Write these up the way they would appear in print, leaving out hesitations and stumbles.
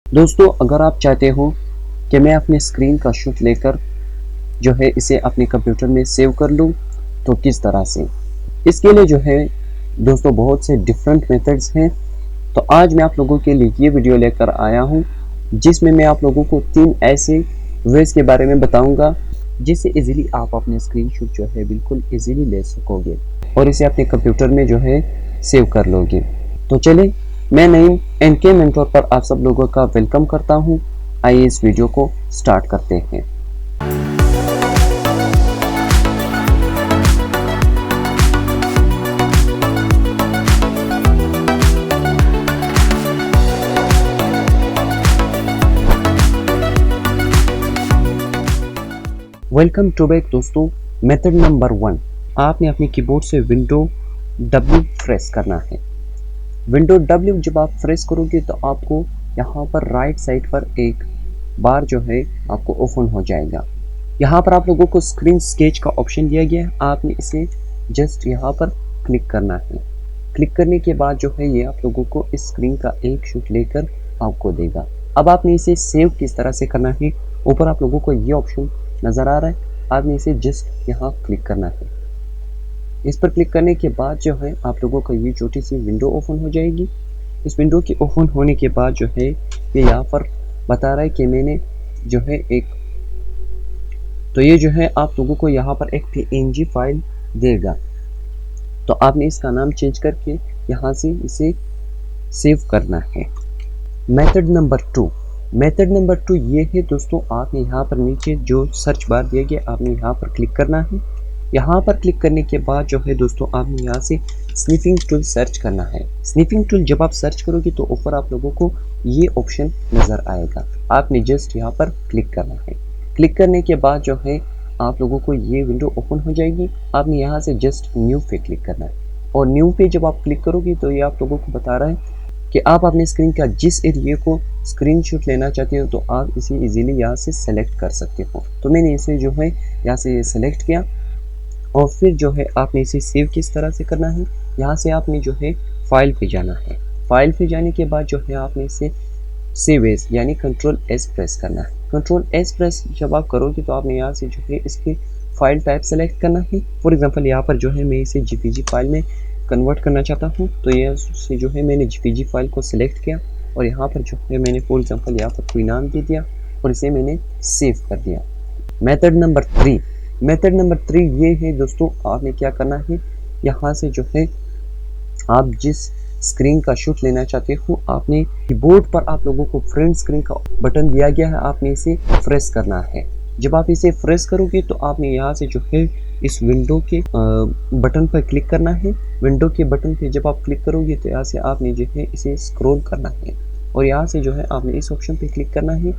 दोस्तों, अगर आप चाहते हो कि मैं अपने स्क्रीन का शॉट लेकर जो है इसे अपने कंप्यूटर में सेव कर लूँ, तो किस तरह से? इसके लिए जो है दोस्तों बहुत से डिफरेंट मेथड्स हैं। तो आज मैं आप लोगों के लिए ये वीडियो लेकर आया हूँ जिसमें मैं आप लोगों को 3 ऐसे वेज के बारे में बताऊँगा जिससे इजीली आप अपने स्क्रीनशॉट जो है बिल्कुल इजीली ले सकोगे और इसे अपने कंप्यूटर में जो है सेव कर लोगे। तो चले, मैं नईम एनके मेंटोर पर आप सब लोगों का वेलकम करता हूं। आइए इस वीडियो को स्टार्ट करते हैं। वेलकम टू बैक दोस्तों। मेथड नंबर 1, आपने अपने कीबोर्ड से विंडो W प्रेस करना है। विंडो W जब आप प्रेस करोगे तो आपको यहाँ पर राइट साइड पर एक बार जो है आपको ओपन हो जाएगा। यहाँ पर आप लोगों को स्क्रीन स्केच का ऑप्शन दिया गया है, आपने इसे जस्ट यहाँ पर क्लिक करना है। क्लिक करने के बाद जो है ये आप लोगों को इस स्क्रीन का एक शॉट लेकर आपको देगा। अब आपने इसे सेव किस तरह से करना है, ऊपर आप लोगों को ये ऑप्शन नज़र आ रहा है, आपने इसे जस्ट यहाँ क्लिक करना है। इस पर क्लिक करने के बाद जो है आप लोगों को ये छोटी सी विंडो ओपन हो जाएगी। इस विंडो के ओपन होने के बाद जो है ये यहाँ पर बता रहा है कि मैंने जो है ये जो है आप लोगों को यहाँ पर एक PNG फाइल देगा। तो आपने इसका नाम चेंज करके यहाँ से इसे सेव करना है। मेथड नंबर 2 ये है दोस्तों, आपने यहाँ पर नीचे जो सर्च बार दिया गया आपने यहाँ पर क्लिक करना है। यहाँ पर क्लिक करने के बाद जो है दोस्तों आपने यहाँ से स्निफिंग टूल सर्च करना है। स्निफिंग टूल जब आप सर्च करोगे तो ऊपर आप लोगों को ये ऑप्शन नज़र आएगा, आपने जस्ट यहाँ पर क्लिक करना है। क्लिक करने के बाद जो है आप लोगों को ये विंडो ओपन हो जाएगी। आपने यहाँ से जस्ट न्यू पे क्लिक करना है और न्यू पे जब आप क्लिक करोगे तो ये आप लोगों को बता रहा है कि आप अपने स्क्रीन का जिस एरिया को स्क्रीनशॉट लेना चाहते हो तो आप इसे इजीली यहाँ से सेलेक्ट कर सकते हो। तो मैंने इसे जो है यहाँ से सेलेक्ट किया और फिर जो है आपने इसे सेव किस तरह से करना है, यहाँ से आपने जो है फाइल पे जाना है। फाइल पे जाने के बाद जो है आपने इसे सेव एज यानी Ctrl+S प्रेस करना है। Ctrl+S प्रेस जब आप करोगे तो आपने यहाँ से जो है इसकी फाइल टाइप सेलेक्ट करना है। फॉर एग्जांपल यहाँ पर जो है मैं इसे JPG फाइल में कन्वर्ट करना चाहता हूँ, तो ये से जो है मैंने JPG फाइल को सिलेक्ट किया और यहाँ पर जो है मैंने फॉर एग्जांपल यहाँ पर कोई नाम दे दिया और इसे मैंने सेव कर दिया। मेथड नंबर 3 ये है दोस्तों, आपने क्या करना है, यहाँ से जो है आप जिस स्क्रीन का शॉट लेना चाहते हो आपने कीबोर्ड पर आप लोगों को फ्रंट स्क्रीन का बटन दिया गया है, आपने इसे प्रेस करना है। जब आप इसे प्रेस करोगे तो आपने यहाँ से जो है इस विंडो के बटन पर क्लिक करना है। विंडो के बटन पे जब आप क्लिक करोगे तो यहाँ से आपने जो है इसे स्क्रॉल करना है और यहाँ से जो है आपने इस ऑप्शन पे क्लिक करना है।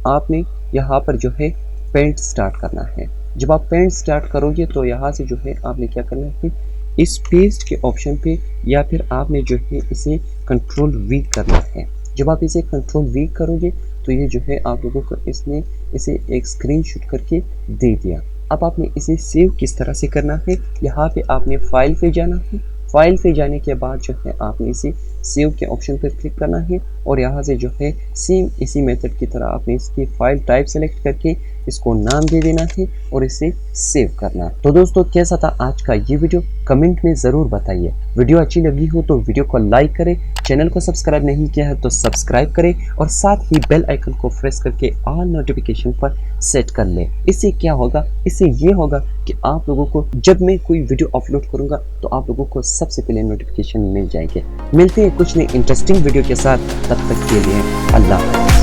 आपने यहाँ पर जो है पेंट स्टार्ट करना है। जब आप पेंट स्टार्ट करोगे तो यहाँ से जो है आपने क्या करना है, इस पेस्ट के ऑप्शन पे या फिर आपने जो है इसे Ctrl+V करना है। जब आप इसे Ctrl+V करोगे तो ये जो है आप लोगों को इसने इसे एक स्क्रीनशॉट करके दे दिया। अब आपने इसे सेव किस तरह से करना है, यहाँ पे आपने फाइल पे जाना है। फाइल पे जाने के बाद जो है आपने इसे सेव के ऑप्शन पर क्लिक करना है और यहाँ से जो है सेम इसी मेथड की तरह आपने इसकी फाइल टाइप सेलेक्ट करके इसको नाम दे देना है और इसे सेव करना है। तो दोस्तों, कैसा था आज का ये वीडियो, कमेंट में ज़रूर बताइए। वीडियो अच्छी लगी हो तो वीडियो को लाइक करें, चैनल को सब्सक्राइब नहीं किया है तो सब्सक्राइब करें और साथ ही बेल आइकन को प्रेस करके ऑल नोटिफिकेशन पर सेट कर लें। इससे क्या होगा, इससे ये होगा कि आप लोगों को जब मैं कोई वीडियो अपलोड करूंगा तो आप लोगों को सबसे पहले नोटिफिकेशन मिल जाएंगे। मिलते हैं कुछ नई इंटरेस्टिंग वीडियो के साथ, तब तक के लिए अल्लाह।